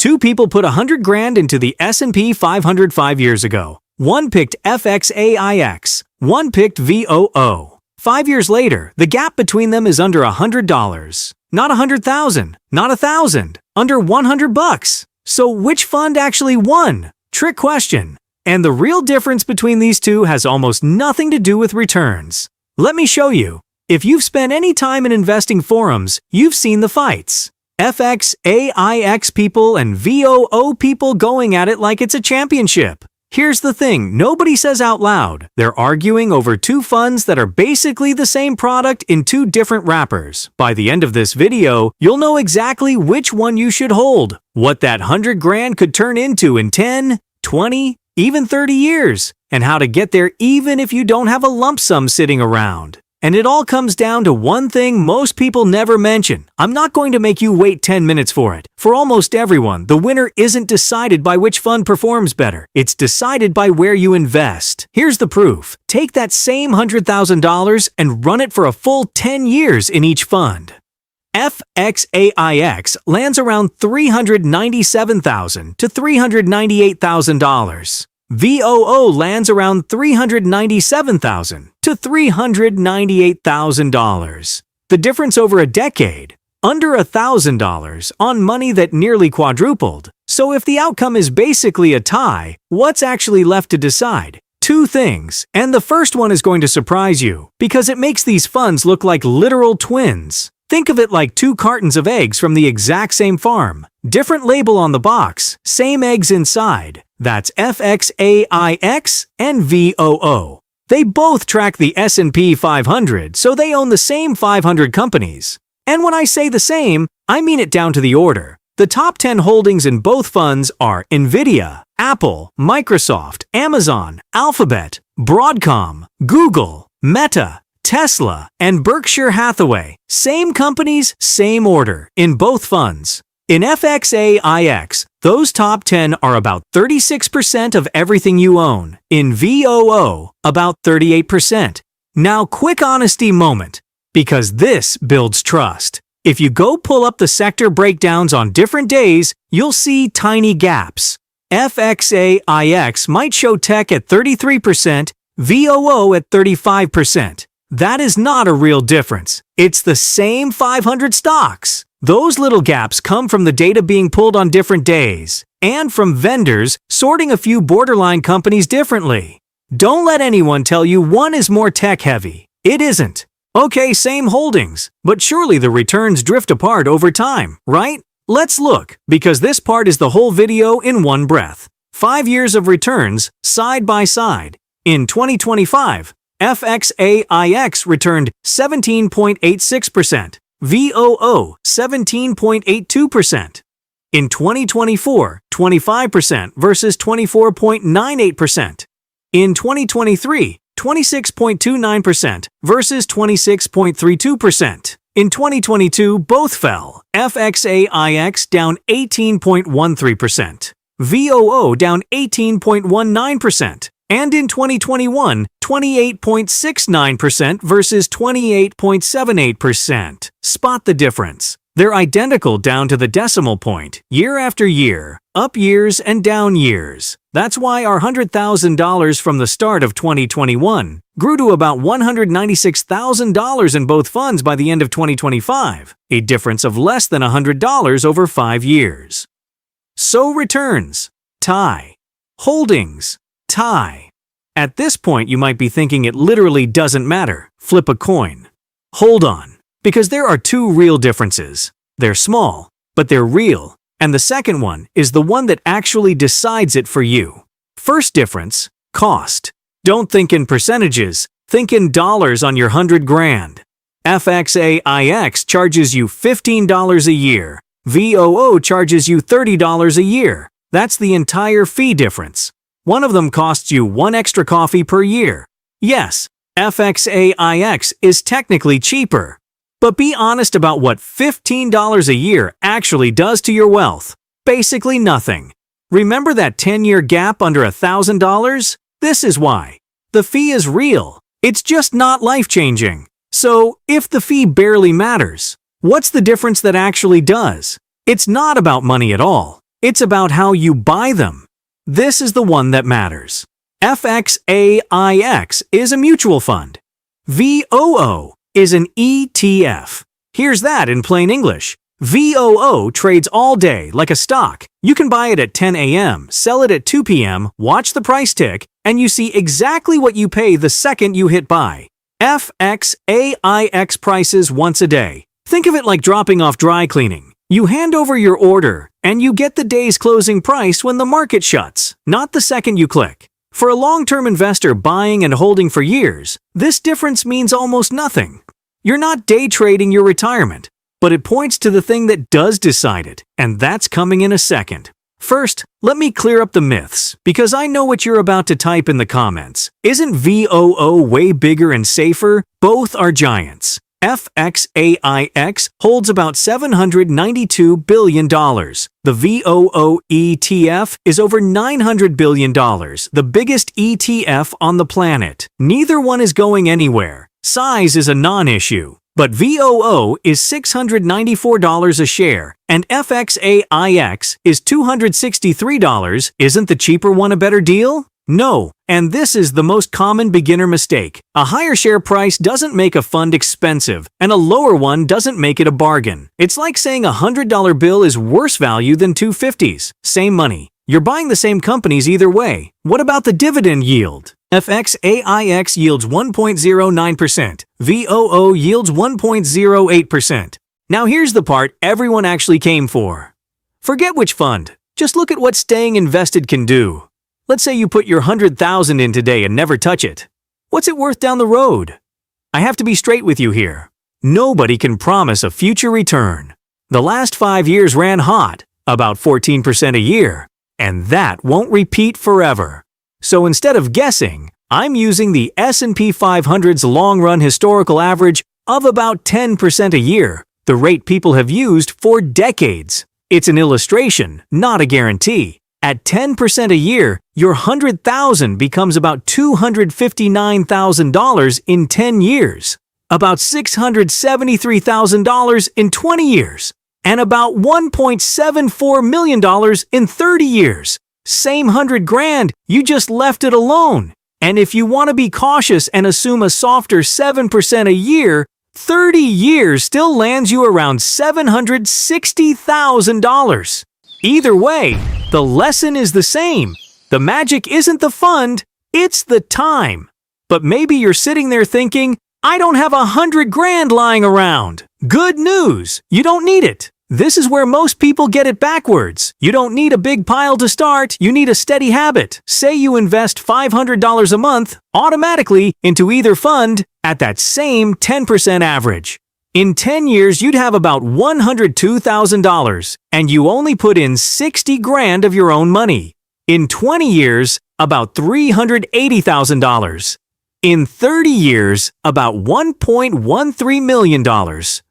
Two people put 100 grand into the S&P 500 5 years ago. One picked FXAIX, one picked VOO. 5 years later, the gap between them is under $100. Not 100,000, not 1,000, under $100. So which fund actually won? Trick question. And the real difference between these two has almost nothing to do with returns. Let me show you. If you've spent any time in investing forums, you've seen the fights. FXAIX people and VOO people going at it like it's a championship. Here's the thing nobody says out loud. They're arguing over two funds that are basically the same product in two different wrappers. By the end of this video, you'll know exactly which one you should hold, what that 100 grand could turn into in 10, 20, even 30 years, and how to get there even if you don't have a lump sum sitting around. And it all comes down to one thing most people never mention. I'm not going to make you wait 10 minutes for it. For almost everyone, the winner isn't decided by which fund performs better. It's decided by where you invest. Here's the proof. Take that same $100,000 and run it for a full 10 years in each fund. FXAIX lands around $397,000 to $398,000. VOO lands around $397,000 to $398,000. The difference over a decade, under $1,000 on money that nearly quadrupled. So if the outcome is basically a tie, what's actually left to decide? Two things, and the first one is going to surprise you because it makes these funds look like literal twins. Think of it like two cartons of eggs from the exact same farm. Different label on the box, same eggs inside. That's FXAIX and VOO. They both track the S&P 500, so they own the same 500 companies. And when I say the same, I mean it down to the order. The top 10 holdings in both funds are Nvidia, Apple, Microsoft, Amazon, Alphabet, Broadcom, Google, Meta, Tesla, and Berkshire Hathaway. Same companies, same order, in both funds. In FXAIX, those top 10 are about 36% of everything you own. In VOO, about 38%. Now, quick honesty moment, because this builds trust. If you go pull up the sector breakdowns on different days, you'll see tiny gaps. FXAIX might show tech at 33%, VOO at 35%. That is not a real difference. It's the same 500 stocks. Those little gaps come from the data being pulled on different days, and from vendors sorting a few borderline companies differently. Don't let anyone tell you one is more tech-heavy. It isn't. Okay, same holdings, but surely the returns drift apart over time, right? Let's look, because this part is the whole video in one breath. 5 years of returns, side by side. In 2025, FXAIX returned 17.86%. VOO 17.82%. In 2024, 25% versus 24.98%. In 2023, 26.29% versus 26.32%. In 2022, both fell. FXAIX down 18.13%. VOO down 18.19%. And in 2021, 28.69% versus 28.78%. Spot the difference. They're identical down to the decimal point, year after year, up years and down years. That's why our $100,000 from the start of 2021 grew to about $196,000 in both funds by the end of 2025, a difference of less than $100 over 5 years. So returns, tie. Holdings, tie. At this point, you might be thinking it literally doesn't matter. Flip a coin. Hold on, because there are two real differences. They're small, but they're real. And the second one is the one that actually decides it for you. First difference, cost. Don't think in percentages, think in dollars on your 100 grand. FXAIX charges you $15 a year. VOO charges you $30 a year. That's the entire fee difference. One of them costs you 1 extra coffee per year. Yes, FXAIX is technically cheaper. But be honest about what $15 a year actually does to your wealth. Basically nothing. Remember that 10-year gap under $1,000? This is why. The fee is real. It's just not life-changing. So, if the fee barely matters, what's the difference that actually does? It's not about money at all. It's about how you buy them. This is the one that matters. FXAIX is a mutual fund. VOO is an ETF. Here's that in plain English. VOO trades all day like a stock. You can buy it at 10 a.m., sell it at 2 p.m., watch the price tick, and you see exactly what you pay the second you hit buy. FXAIX prices once a day. Think of it like dropping off dry cleaning. You hand over your order, and you get the day's closing price when the market shuts, not the second you click. For a long-term investor buying and holding for years, this difference means almost nothing. You're not day trading your retirement, but it points to the thing that does decide it, and that's coming in a second. First, let me clear up the myths, because I know what you're about to type in the comments. Isn't VOO way bigger and safer? Both are giants. FXAIX holds about $792 billion. The VOO ETF is over $900 billion, the biggest ETF on the planet. Neither one is going anywhere. Size is a non-issue. But VOO is $694 a share, and FXAIX is $263. Isn't the cheaper one a better deal? No, and this is the most common beginner mistake. A higher share price doesn't make a fund expensive, and a lower one doesn't make it a bargain. It's like saying a $100 bill is worse value than two 50s. Same money. You're buying the same companies either way. What about the dividend yield? FXAIX yields 1.09%. VOO yields 1.08%. Now here's the part everyone actually came for. Forget which fund. Just look at what staying invested can do. Let's say you put your $100,000 in today and never touch it. What's it worth down the road? I have to be straight with you here. Nobody can promise a future return. The last 5 years ran hot, about 14% a year, and that won't repeat forever. So instead of guessing, I'm using the S&P 500's long-run historical average of about 10% a year, the rate people have used for decades. It's an illustration, not a guarantee. At 10% a year, your $100,000 becomes about $259,000 in 10 years, about $673,000 in 20 years, and about $1.74 million in 30 years. Same $100,000, you just left it alone. And if you want to be cautious and assume a softer 7% a year, 30 years still lands you around $760,000. Either way, the lesson is the same. The magic isn't the fund, it's the time. But maybe you're sitting there thinking, I don't have $100,000 lying around. Good news, you don't need it. This is where most people get it backwards. You don't need a big pile to start, you need a steady habit. Say you invest $500 a month automatically into either fund at that same 10% average. In 10 years, you'd have about $102,000, and you only put in $60,000 of your own money. In 20 years, about $380,000. In 30 years, about $1.13 million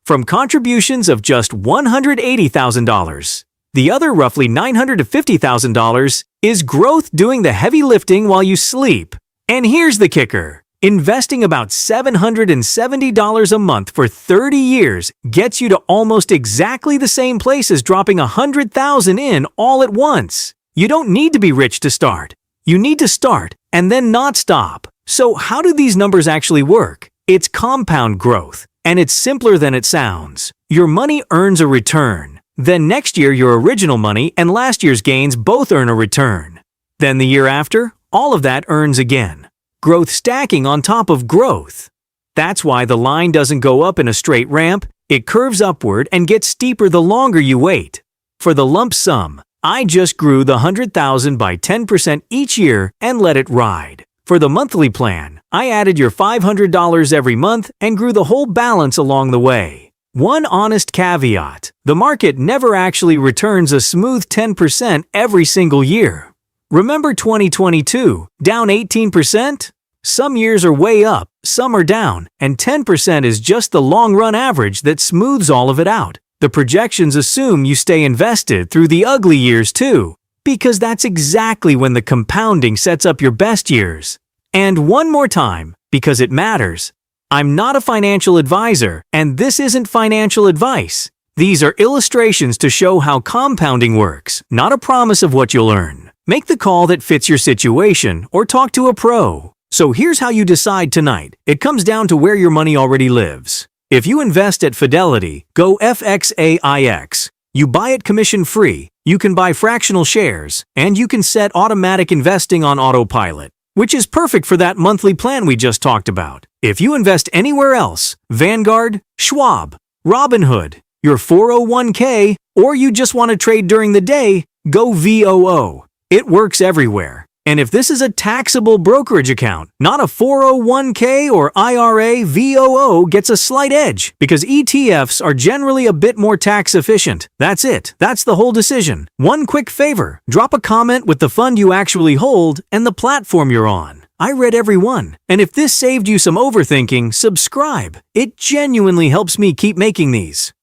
from contributions of just $180,000. The other roughly $900 to $50,000 is growth doing the heavy lifting while you sleep. And here's the kicker. Investing about $770 a month for 30 years gets you to almost exactly the same place as dropping $100,000 in all at once. You don't need to be rich to start. You need to start and then not stop. So how do these numbers actually work? It's compound growth, and it's simpler than it sounds. Your money earns a return. Then next year your original money and last year's gains both earn a return. Then the year after, all of that earns again. Growth stacking on top of growth. That's why the line doesn't go up in a straight ramp, it curves upward and gets steeper the longer you wait. For the lump sum, I just grew the $100,000 by 10% each year and let it ride. For the monthly plan, I added your $500 every month and grew the whole balance along the way. One honest caveat, the market never actually returns a smooth 10% every single year. Remember 2022, down 18%? Some years are way up, some are down, and 10% is just the long-run average that smooths all of it out. The projections assume you stay invested through the ugly years too, because that's exactly when the compounding sets up your best years. And one more time, because it matters, I'm not a financial advisor, and this isn't financial advice. These are illustrations to show how compounding works, not a promise of what you'll earn. Make the call that fits your situation or talk to a pro. So here's how you decide tonight. It comes down to where your money already lives. If you invest at Fidelity, go FXAIX. You buy it commission-free, you can buy fractional shares, and you can set automatic investing on autopilot, which is perfect for that monthly plan we just talked about. If you invest anywhere else, Vanguard, Schwab, Robinhood, your 401k, or you just want to trade during the day, go VOO. It works everywhere. And if this is a taxable brokerage account, not a 401k or IRA, VOO gets a slight edge because ETFs are generally a bit more tax efficient. That's it. That's the whole decision. One quick favor, drop a comment with the fund you actually hold and the platform you're on. I read every one. And if this saved you some overthinking, subscribe. It genuinely helps me keep making these.